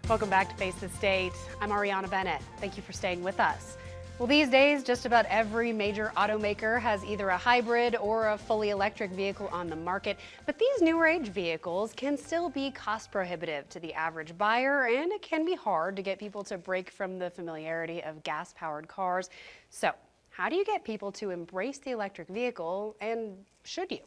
Welcome back to Face the State. I'm Ariana Bennett. Thank you for staying with us. Well, these days, just about every major automaker has either a hybrid or a fully electric vehicle on the market. But these newer age vehicles can still be cost prohibitive to the average buyer, and it can be hard to get people to break from the familiarity of gas-powered cars. So, how do you get people to embrace the electric vehicle, and should you?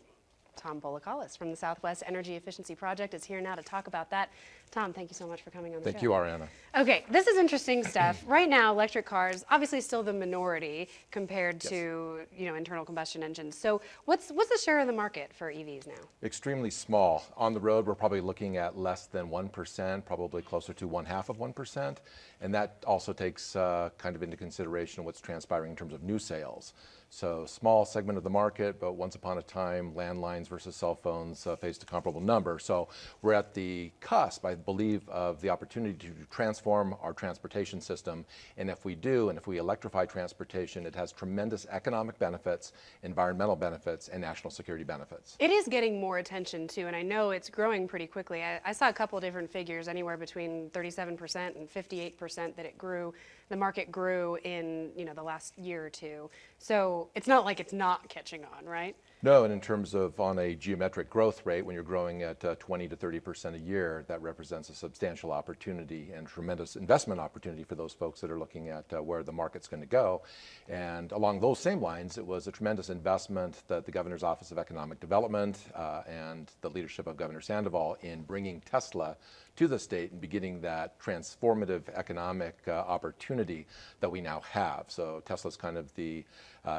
Tom Polakalis from the Southwest Energy Efficiency Project is here now to talk about that. Tom, thank you so much for coming on the show. Thank you, Ariana. Okay, this is interesting stuff. Right now, electric cars, obviously still the minority compared to, internal combustion engines. So what's the share of the market for EVs now? Extremely small. On the road, we're probably looking at less than 1%, probably closer to 0.5%. And that also takes kind of into consideration what's transpiring in terms of new sales. So small segment of the market, but once upon a time, landlines versus cell phones faced a comparable number. So we're at the cusp, I believe, of the opportunity to transform our transportation system. And if we do, and if we electrify transportation, it has tremendous economic benefits, environmental benefits, and national security benefits. It is getting more attention too, and I know it's growing pretty quickly. I saw a couple of different figures, anywhere between 37% and 58% that the market grew in the last year or two. So it's not like it's not catching on, right? No, and in terms of on a geometric growth rate, when you're growing at 20 to 30% a year, that represents a substantial opportunity and tremendous investment opportunity for those folks that are looking at where the market's going to go. And along those same lines, it was a tremendous investment that the Governor's Office of Economic Development and the leadership of Governor Sandoval in bringing Tesla to the state and beginning that transformative economic opportunity that we now have. So Tesla's kind of the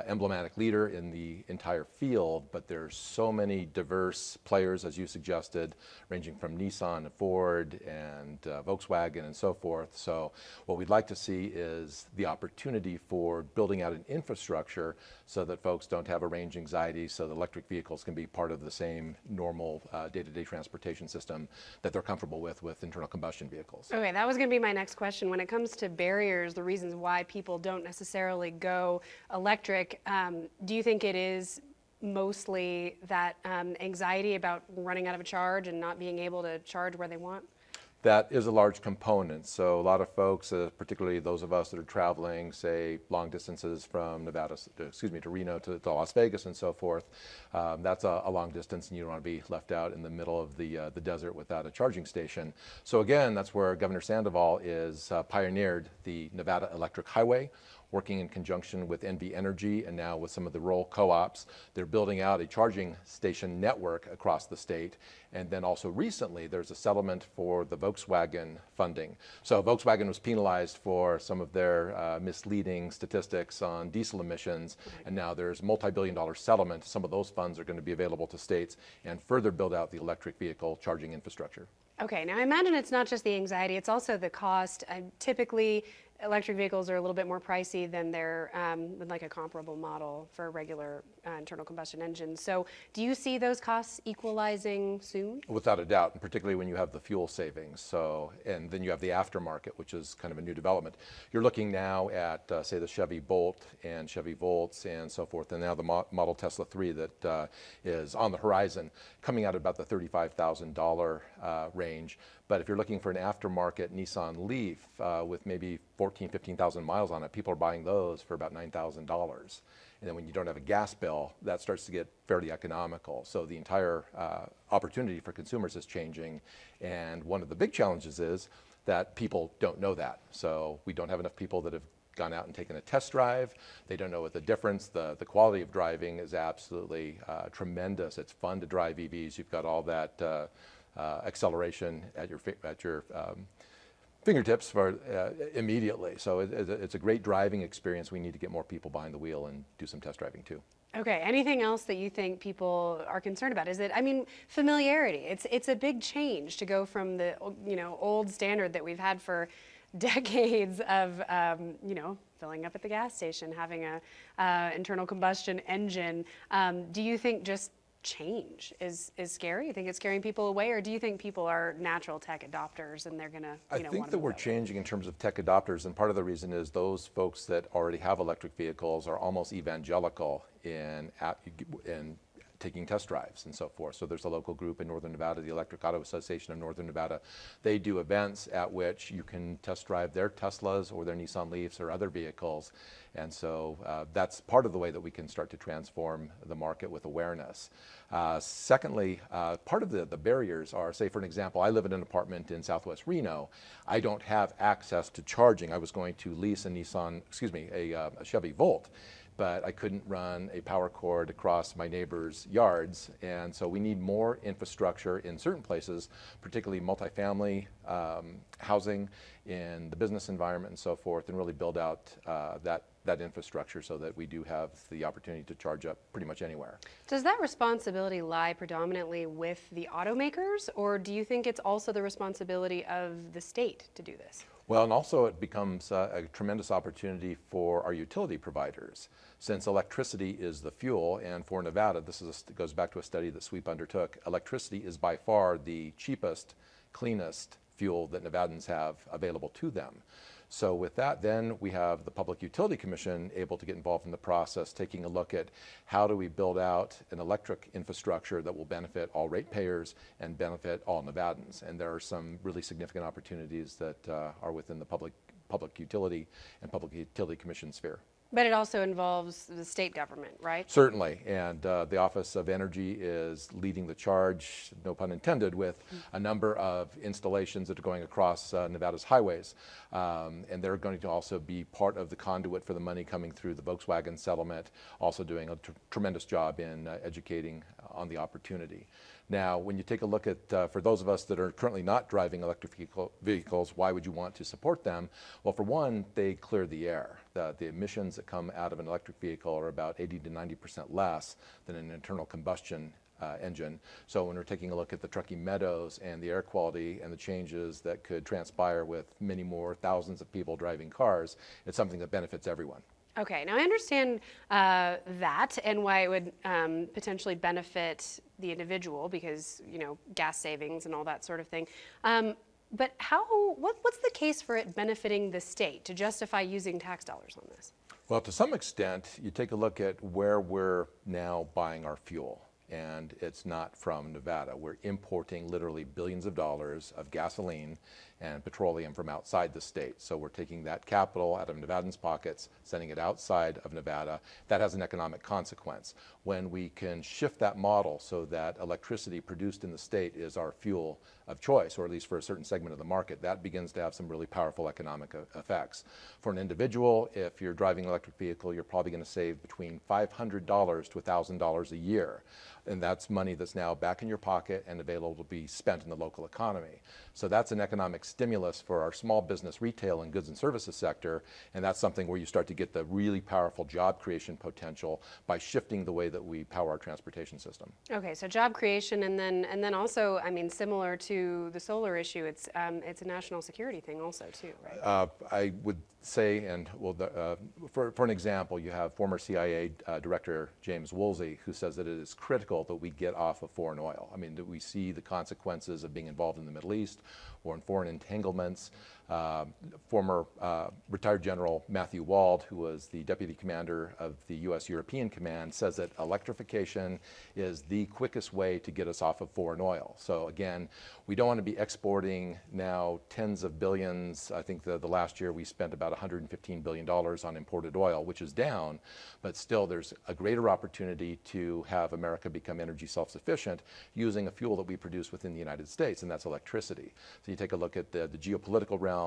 emblematic leader in the entire field, but there's so many diverse players, as you suggested, ranging from Nissan to Ford and Volkswagen and so forth. So what we'd like to see is the opportunity for building out an infrastructure so that folks don't have a range anxiety, so that electric vehicles can be part of the same normal day-to-day transportation system that they're comfortable with internal combustion vehicles. Okay, that was going to be my next question. When it comes to barriers, the reasons why people don't necessarily go electric, do you think it is mostly that anxiety about running out of a charge and not being able to charge where they want? That is a large component. So a lot of folks, particularly those of us that are traveling, say, long distances from to Reno to Las Vegas and so forth, that's a long distance, and you don't want to be left out in the middle of the desert without a charging station. So again, that's where Governor Sandoval is pioneered the Nevada Electric Highway, working in conjunction with NV Energy and now with some of the rural co-ops. They're building out a charging station network across the state. And then also recently, there's a settlement for the Volkswagen funding. So Volkswagen was penalized for some of their misleading statistics on diesel emissions. And now there's multi-billion-dollar settlement. Some of those funds are going to be available to states and further build out the electric vehicle charging infrastructure. Okay, now I imagine it's not just the anxiety, it's also the cost. Typically, electric vehicles are a little bit more pricey than like a comparable model for a regular internal combustion engine. So do you see those costs equalizing soon? Without a doubt, and particularly when you have the fuel savings. So, and then you have the aftermarket, which is kind of a new development. You're looking now at, say, the Chevy Bolt and Chevy Volts and so forth, and now the model Tesla 3 that is on the horizon, coming out at about the $35,000 range. But if you're looking for an aftermarket Nissan Leaf with maybe 15,000 miles on it, people are buying those for about $9,000. And then when you don't have a gas bill, that starts to get fairly economical. So the entire opportunity for consumers is changing. And one of the big challenges is that people don't know that. So we don't have enough people that have gone out and taken a test drive. They don't know what the difference. The quality of driving is absolutely tremendous. It's fun to drive EVs. You've got all that acceleration at your fingertips for immediately. So it's a great driving experience. We need to get more people behind the wheel and do some test driving too. Okay, anything else that you think people are concerned about? Familiarity. It's a big change to go from the old standard that we've had for decades of filling up at the gas station, having a internal combustion engine. Do you think just change is scary? You think it's scaring people away, or do you think people are natural tech adopters and they're gonna I think that we're changing in terms of tech adopters, and part of the reason is those folks that already have electric vehicles are almost evangelical in taking test drives and so forth. So there's a local group in Northern Nevada, the Electric Auto Association of Northern Nevada. They do events at which you can test drive their Teslas or their Nissan Leafs or other vehicles. And so that's part of the way that we can start to transform the market with awareness. Secondly, part of the barriers are, say for an example, I live in an apartment in Southwest Reno. I don't have access to charging. I was going to lease a Chevy Volt, but I couldn't run a power cord across my neighbors' yards. And so we need more infrastructure in certain places, particularly multifamily housing in the business environment and so forth, and really build out that infrastructure so that we do have the opportunity to charge up pretty much anywhere. Does that responsibility lie predominantly with the automakers, or do you think it's also the responsibility of the state to do this? Well, and also it becomes a tremendous opportunity for our utility providers. Since electricity is the fuel, and for Nevada, goes back to a study that SWEEP undertook, electricity is by far the cheapest, cleanest fuel that Nevadans have available to them. So with that, then we have the Public Utility Commission able to get involved in the process, taking a look at how do we build out an electric infrastructure that will benefit all ratepayers and benefit all Nevadans. And there are some really significant opportunities that are within the Public Utility and Public Utility Commission sphere. But it also involves the state government, right? Certainly, and the Office of Energy is leading the charge, no pun intended, with a number of installations that are going across Nevada's highways. And they're going to also be part of the conduit for the money coming through the Volkswagen settlement, also doing a tremendous job in educating on the opportunity. Now, when you take a look at, for those of us that are currently not driving electric vehicles, why would you want to support them? Well, for one, they clear the air. The emissions that come out of an electric vehicle are about 80 to 90% less than an internal combustion engine. So when we're taking a look at the Truckee Meadows and the air quality and the changes that could transpire with many more thousands of people driving cars, it's something that benefits everyone. Okay, now I understand that and why it would potentially benefit the individual because, you know, gas savings and all that sort of thing. But what's the case for it benefiting the state to justify using tax dollars on this? Well, to some extent, you take a look at where we're now buying our fuel. And it's not from Nevada. We're importing literally billions of dollars of gasoline and petroleum from outside the state. So we're taking that capital out of Nevadans' pockets, sending it outside of Nevada. That has an economic consequence. When we can shift that model so that electricity produced in the state is our fuel of choice, or at least for a certain segment of the market, that begins to have some really powerful economic effects. For an individual, if you're driving an electric vehicle, you're probably going to save between $500 to $1,000 a year. And that's money that's now back in your pocket and available to be spent in the local economy. So that's an economic stimulus for our small business, retail, and goods and services sector. And that's something where you start to get the really powerful job creation potential by shifting the way that we power our transportation system. Okay, so job creation, and then also, I mean, similar to the solar issue, it's a national security thing also too, right? I would say, and well, for an example, you have former CIA Director James Woolsey, who says that it is critical that we get off of foreign oil. I mean, that we see the consequences of being involved in the Middle East or in foreign entanglements. Former retired General Matthew Wald, who was the Deputy Commander of the U.S. European Command, says that electrification is the quickest way to get us off of foreign oil. So again, we don't want to be exporting now tens of billions. I think the last year we spent about $115 billion on imported oil, which is down, but still there's a greater opportunity to have America become energy self-sufficient using a fuel that we produce within the United States, and that's electricity. So you take a look at the geopolitical realm.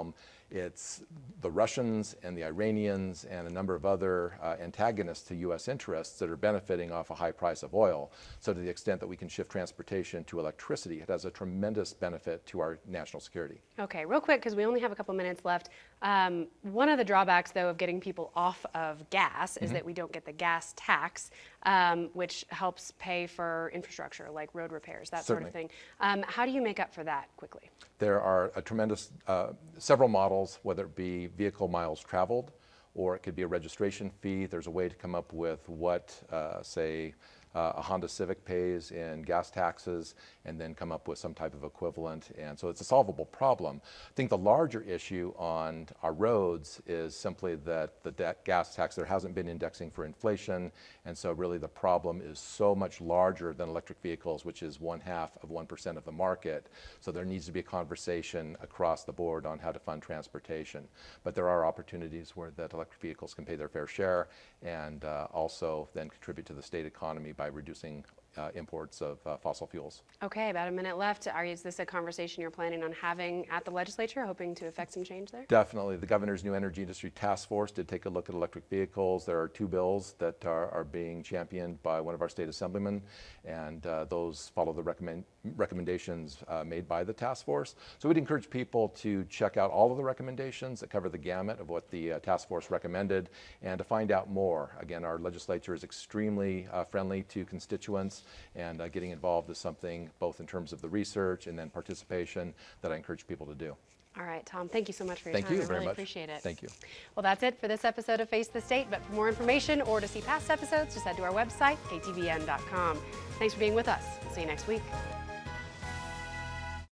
It's the Russians and the Iranians and a number of other antagonists to U.S. interests that are benefiting off a high price of oil. So to the extent that we can shift transportation to electricity, it has a tremendous benefit to our national security. Okay, real quick, because we only have a couple minutes left. One of the drawbacks, though, of getting people off of gas is that we don't get the gas tax, which helps pay for infrastructure like road repairs, that sort of thing. How do you make up for that quickly? There are a tremendous, several models, whether it be vehicle miles traveled, or it could be a registration fee. There's a way to come up with what, say, a Honda Civic pays in gas taxes and then come up with some type of equivalent. And so it's a solvable problem. I think the larger issue on our roads is simply that the gas tax, there hasn't been indexing for inflation. And so really the problem is so much larger than electric vehicles, which is 0.5% of the market. So there needs to be a conversation across the board on how to fund transportation. But there are opportunities where that electric vehicles can pay their fair share and also then contribute to the state economy by reducing imports of fossil fuels. Okay, about a minute left. Is this a conversation you're planning on having at the legislature, hoping to affect some change there? Definitely. The governor's new energy industry task force did take a look at electric vehicles. There are 2 bills that are being championed by one of our state assemblymen, and those follow the recommendations made by the task force. So we'd encourage people to check out all of the recommendations that cover the gamut of what the task force recommended and to find out more. Again, our legislature is extremely friendly to constituents, and getting involved is something both in terms of the research and then participation that I encourage people to do. All right, Tom, thank you so much for your Thank time. you I very really much. appreciate it. Thank you. Well, that's it for this episode of Face the State, but for more information or to see past episodes, just head to our website, ktvn.com. Thanks for being with us. See you next week.